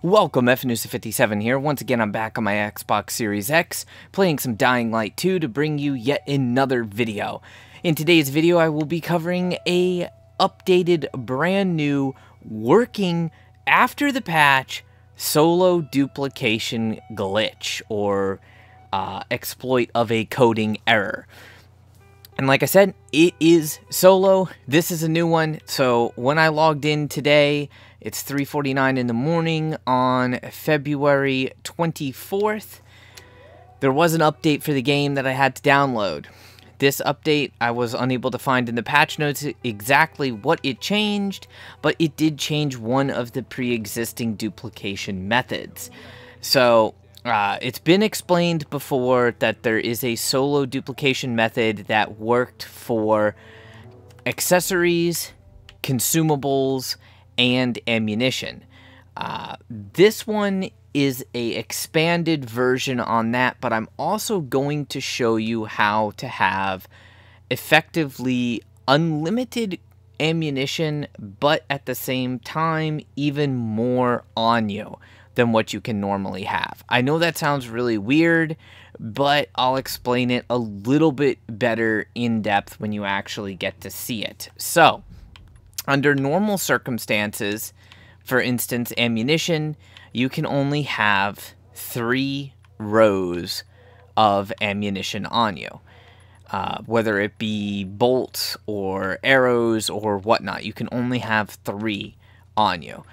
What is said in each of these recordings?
Welcome, FNusa57 here. Once again, I'm back on my Xbox Series X, playing some Dying Light 2 to bring you yet another video. In today's video, I will be covering a updated, brand new, working, after the patch, solo duplication glitch, or exploit of a coding error. And like I said, it is solo. This is a new one. So when I logged in today, it's 3:49 in the morning on February 24th. There was an update for the game that I had to download. This update, I was unable to find in the patch notes exactly what it changed, but it did change one of the pre-existing duplication methods. So it's been explained before that there is a solo duplication method that worked for accessories, consumables, and ammunition. This one is a expanded version on that, but I'm also going to show you how to have effectively unlimited ammunition, but at the same time, even more on you than what you can normally have. I know that sounds really weird, but I'll explain it a little bit better in depth when you actually get to see it. So, under normal circumstances, for instance, ammunition, you can only have 3 rows of ammunition on you. Whether it be bolts or arrows or whatnot, you can only have 3 on you.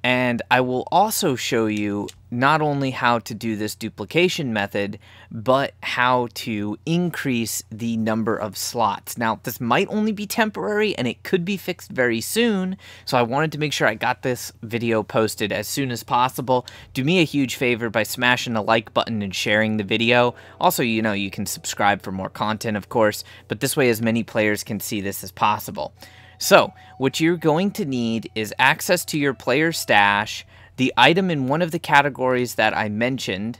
And I will also show you not only how to do this duplication method, but how to increase the number of slots. Now, this might only be temporary, and it could be fixed very soon, so I wanted to make sure I got this video posted as soon as possible. Do me a huge favor by smashing the like button and sharing the video. Also, you know, you can subscribe for more content, of course, but this way as many players can see this as possible. So, what you're going to need is access to your player stash, the item in one of the categories that I mentioned,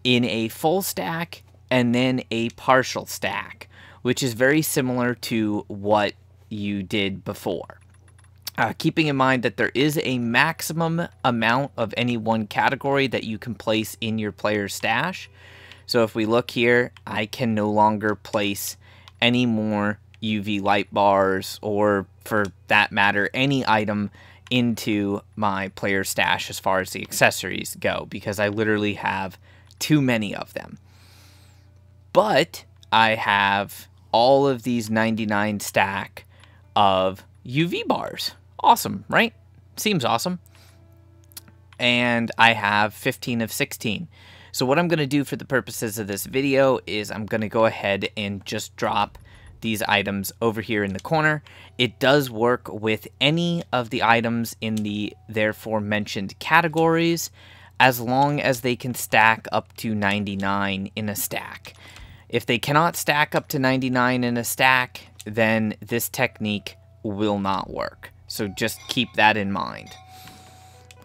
in a full stack, and then a partial stack, which is very similar to what you did before. Keeping in mind that there is a maximum amount of any one category that you can place in your player stash. So if we look here, I can no longer place any more UV light bars, or for that matter, any item into my player stash as far as the accessories go, because I literally have too many of them. But I have all of these 99 stack of UV bars. Awesome, right? Seems awesome. And I have 15 of 16. So what I'm going to do for the purposes of this video is I'm going to go ahead and just drop these items over here in the corner. It does work with any of the items in the therefore mentioned categories, as long as they can stack up to 99 in a stack. If they cannot stack up to 99 in a stack, then this technique will not work. So just keep that in mind.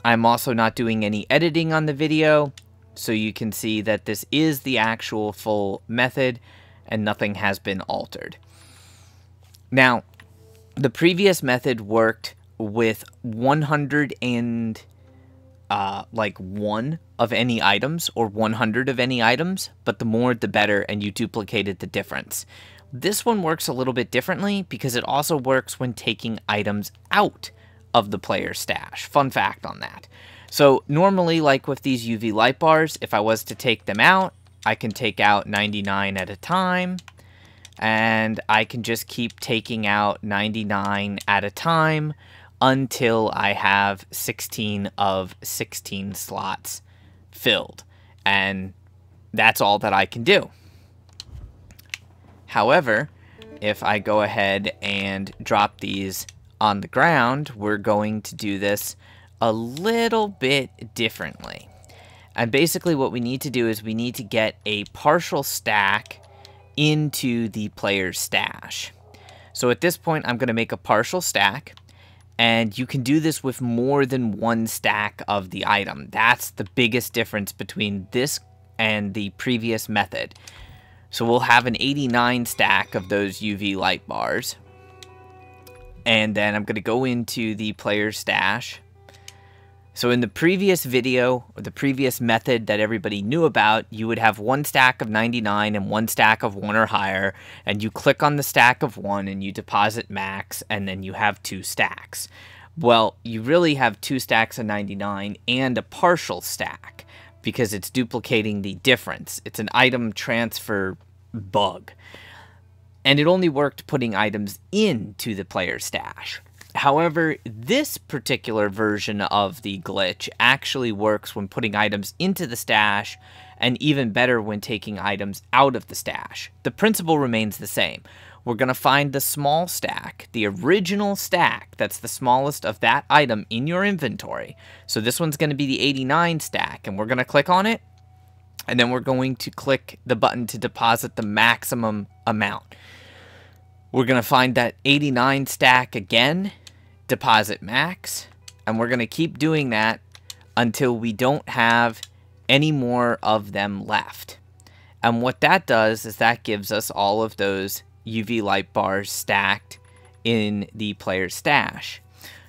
I'm also not doing any editing on the video, so you can see that this is the actual full method and nothing has been altered. Now, the previous method worked with 101 of any items, or 100 of any items, but the more the better, and you duplicated the difference. This one works a little bit differently because it also works when taking items out of the player stash. Fun fact on that. So normally, like with these UV light bars, if I was to take them out, I can take out 99 at a time, and I can just keep taking out 99 at a time until I have 16 of 16 slots filled. And that's all that I can do. However, if I go ahead and drop these on the ground, we're going to do this a little bit differently. And basically what we need to do is we need to get a partial stack into the player's stash. So at this point, I'm going to make a partial stack, and you can do this with more than one stack of the item. That's the biggest difference between this and the previous method. So we'll have an 89 stack of those UV light bars, and then I'm going to go into the player's stash, So in the previous video, or the previous method that everybody knew about, you would have one stack of 99 and one stack of 1 or higher, and you click on the stack of 1 and you deposit max, and then you have 2 stacks. Well, you really have 2 stacks of 99 and a partial stack, because it's duplicating the difference. It's an item transfer bug. And it only worked putting items into the player stash. However, this particular version of the glitch actually works when putting items into the stash, and even better when taking items out of the stash. The principle remains the same. We're going to find the small stack, the original stack that's the smallest of that item in your inventory. So this one's going to be the 89 stack, and we're going to click on it, and then we're going to click the button to deposit the maximum amount. We're going to find that 89 stack again, deposit max, and we're going to keep doing that until we don't have any more of them left. And what that does is that gives us all of those UV light bars stacked in the player's stash.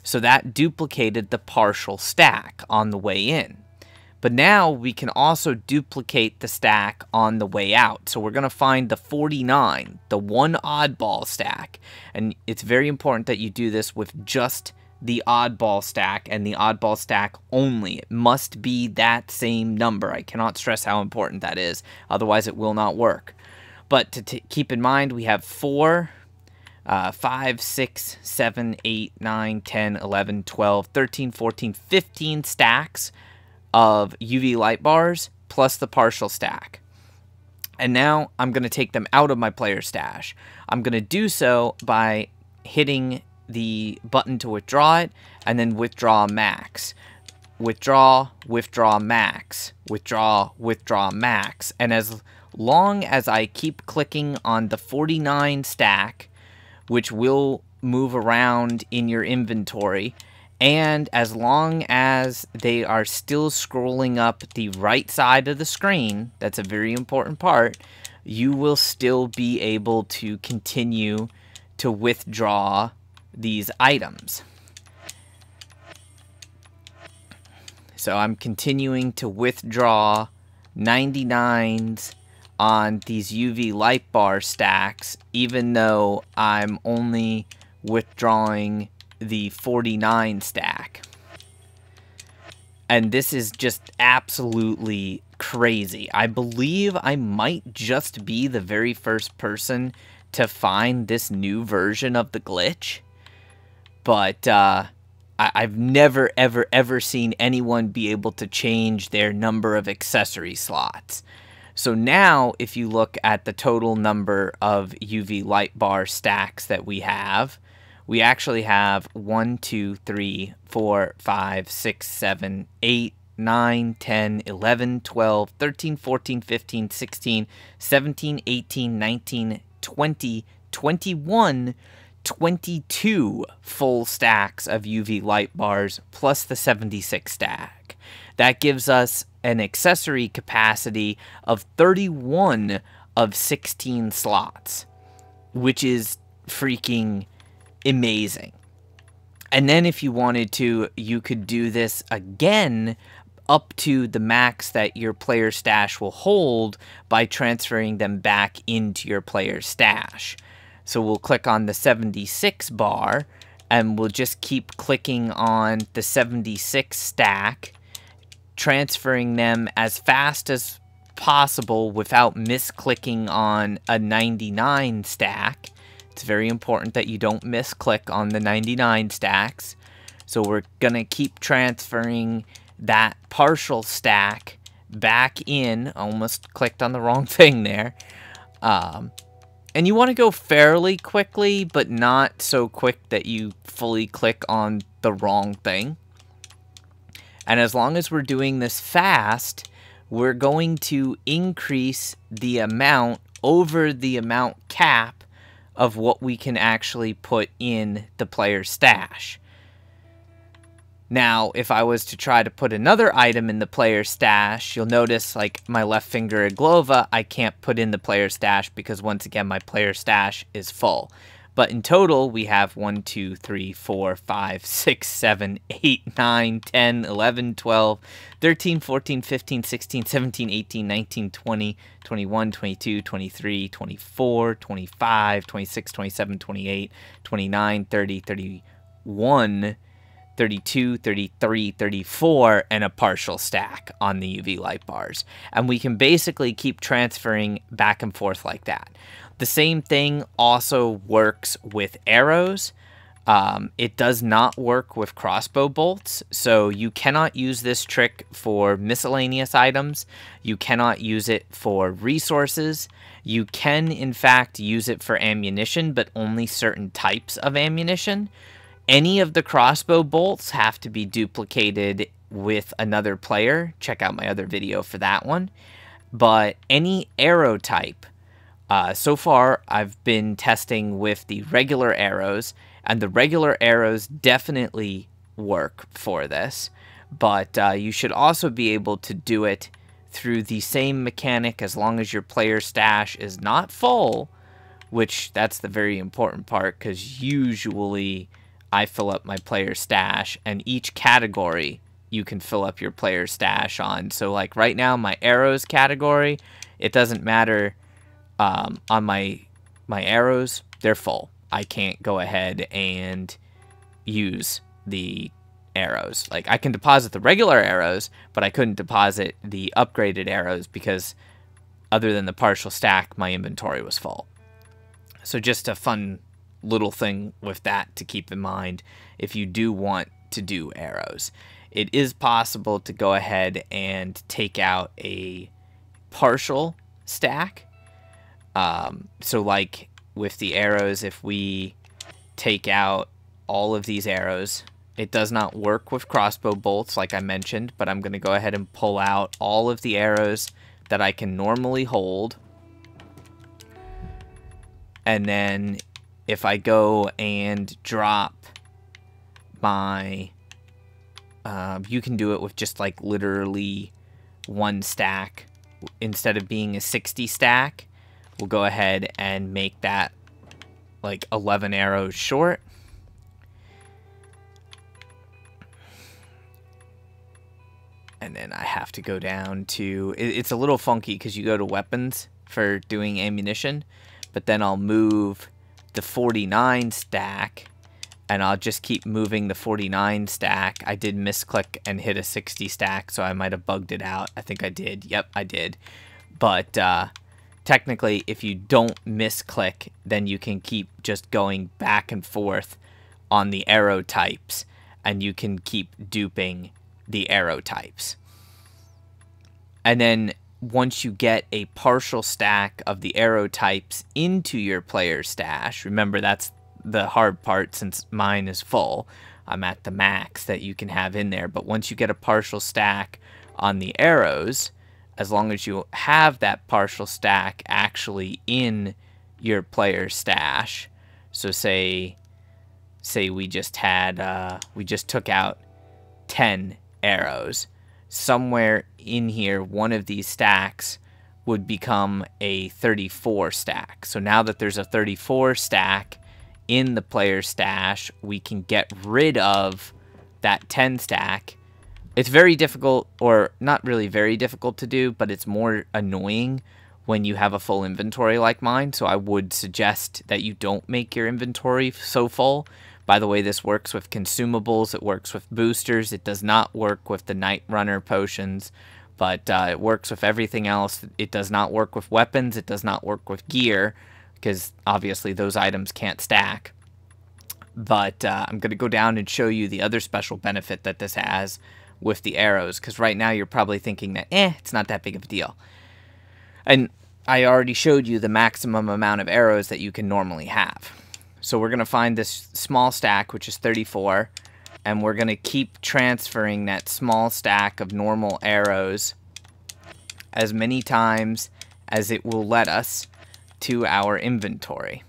So that duplicated the partial stack on the way in. But now we can also duplicate the stack on the way out. So we're going to find the 49, the one oddball stack. And it's very important that you do this with just the oddball stack and the oddball stack only. It must be that same number. I cannot stress how important that is. Otherwise, it will not work. But to keep in mind, we have 4, 5, 6, 7, 8, 9, 10, 11, 12, 13, 14, 15 stacks of UV light bars plus the partial stack. And now I'm going to take them out of my player stash. I'm going to do so by hitting the button to withdraw it and then withdraw max. Withdraw, withdraw max. Withdraw, withdraw max. And as long as I keep clicking on the 49 stack, which will move around in your inventory, and as long as they are still scrolling up the right side of the screen, that's a very important part, you will still be able to continue to withdraw these items. So I'm continuing to withdraw 99s on these UV light bar stacks, even though I'm only withdrawing the 49 stack. And this is just absolutely crazy. I believe I might just be the very first person to find this new version of the glitch. But I've never, ever seen anyone be able to change their number of accessory slots. So now, if you look at the total number of UV light bar stacks that we actually have 1, 2, 3, 4, 5, 6, 7, 8, 9, 10, 11, 12, 13, 14, 15, 16, 17, 18, 19, 20, 21, 22 full stacks of UV light bars plus the 76 stack. That gives us an accessory capacity of 31 of 16 slots, which is freaking amazing. And then if you wanted to, you could do this again up to the max that your player stash will hold by transferring them back into your player stash. So we'll click on the 76 bar, and we'll just keep clicking on the 76 stack, transferring them as fast as possible without misclicking on a 99 stack. It's very important that you don't misclick on the 99 stacks. So we're going to keep transferring that partial stack back in. Almost clicked on the wrong thing there. And you want to go fairly quickly, but not so quick that you fully click on the wrong thing. And as long as we're doing this fast, we're going to increase the amount over the amount cap of what we can actually put in the player stash. Now, if I was to try to put another item in the player stash, you'll notice, like my left finger Iglova, I can't put in the player stash because, once again, my player stash is full. But in total, we have 1, 2, 3, 4, 5, 6, 7, 8, 9, 10, 11, 12, 13, 14, 15, 16, 17, 18, 19, 20, 21, 22, 23, 24, 25, 26, 27, 28, 29, 30, 31, 32, 33, 34, and a partial stack on the UV light bars. And we can basically keep transferring back and forth like that. The same thing also works with arrows. It does not work with crossbow bolts, so you cannot use this trick for miscellaneous items. You cannot use it for resources. You can, in fact, use it for ammunition, but only certain types of ammunition. Any of the crossbow bolts have to be duplicated with another player. Check out my other video for that one. But any arrow type, so far I've been testing with the regular arrows, and the regular arrows definitely work for this. But you should also be able to do it through the same mechanic as long as your player stash is not full, which that's the very important part, because usually I fill up my player stash, and each category you can fill up your player stash on. So like right now, my arrows category, it doesn't matter on my arrows, they're full. I can't go ahead and use the arrows. Like I can deposit the regular arrows, but I couldn't deposit the upgraded arrows because other than the partial stack, my inventory was full. So just a fun little thing with that to keep in mind if you do want to do arrows. It is possible to go ahead and take out a partial stack. So like with the arrows, if we take out all of these arrows, it does not work with crossbow bolts like I mentioned, but I'm going to go ahead and pull out all of the arrows that I can normally hold. And then if I go and drop my, you can do it with just like literally one stack. Instead of being a 60 stack, we'll go ahead and make that like 11 arrows short. And then I have to go down to, it's a little funky because you go to weapons for doing ammunition, but then I'll move the 49 stack, and I'll just keep moving the 49 stack. I did misclick and hit a 60 stack, so I might have bugged it out. I think I did. Yep, I did. But technically, if you don't misclick, then you can keep just going back and forth on the arrow types, and you can keep duping the arrow types. And then once you get a partial stack of the arrow types into your player stash, remember that's the hard part since mine is full. I'm at the max that you can have in there. But once you get a partial stack on the arrows, as long as you have that partial stack actually in your player stash, so say we just had, we just took out 10 arrows, somewhere in here, one of these stacks would become a 34 stack. So now that there's a 34 stack in the player stash, we can get rid of that 10 stack. It's very difficult, or not really very difficult to do, but it's more annoying when you have a full inventory like mine. So I would suggest that you don't make your inventory so full. By the way, this works with consumables, it works with boosters, it does not work with the Night Runner potions, but it works with everything else. It does not work with weapons, it does not work with gear, because obviously those items can't stack. But I'm going to go down and show you the other special benefit that this has with the arrows, because right now you're probably thinking that, it's not that big of a deal. And I already showed you the maximum amount of arrows that you can normally have. So we're going to find this small stack, which is 34, and we're going to keep transferring that small stack of normal arrows as many times as it will let us to our inventory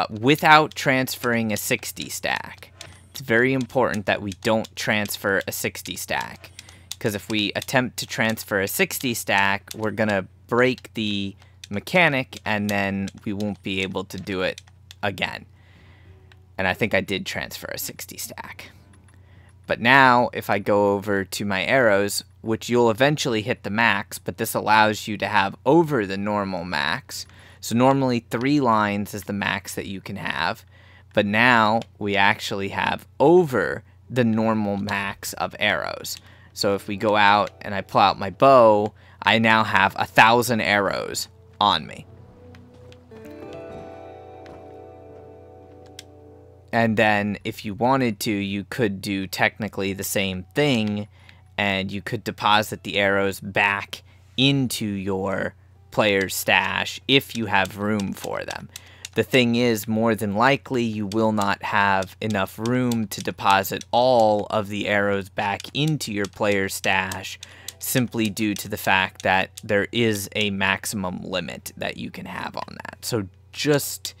without transferring a 60 stack. It's very important that we don't transfer a 60 stack, because if we attempt to transfer a 60 stack, we're going to break the mechanic and then we won't be able to do it again. And I think I did transfer a 60 stack. But now, if I go over to my arrows, which you'll eventually hit the max, but this allows you to have over the normal max. So normally 3 lines is the max that you can have. But now we actually have over the normal max of arrows. So if we go out and I pull out my bow, I now have 1,000 arrows on me. And then if you wanted to, you could do technically the same thing, and you could deposit the arrows back into your player's stash if you have room for them. The thing is, more than likely, you will not have enough room to deposit all of the arrows back into your player's stash, simply due to the fact that there is a maximum limit that you can have on that. So just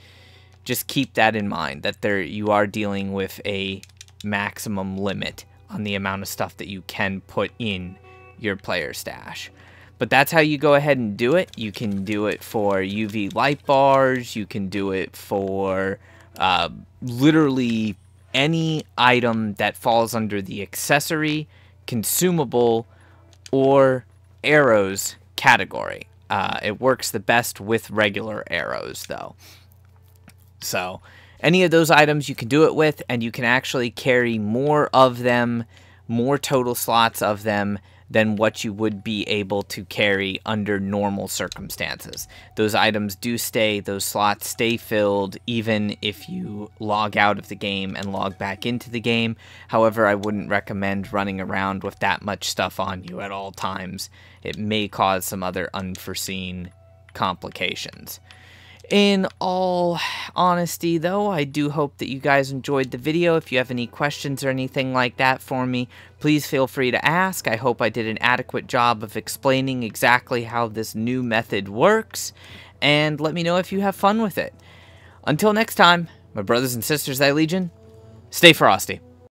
keep that in mind, that you are dealing with a maximum limit on the amount of stuff that you can put in your player stash. But that's how you go ahead and do it. You can do it for UV light bars. You can do it for literally any item that falls under the accessory, consumable, or arrows category. It works the best with regular arrows, though. So any of those items you can do it with, and you can actually carry more of them, more total slots of them, than what you would be able to carry under normal circumstances. Those items do stay, those slots stay filled, even if you log out of the game and log back into the game. However, I wouldn't recommend running around with that much stuff on you at all times. It may cause some other unforeseen complications. In all honesty, though, I do hope that you guys enjoyed the video. If you have any questions or anything like that for me, please feel free to ask. I hope I did an adequate job of explaining exactly how this new method works, and let me know if you have fun with it. Until next time, my brothers and sisters, thy legion, stay frosty.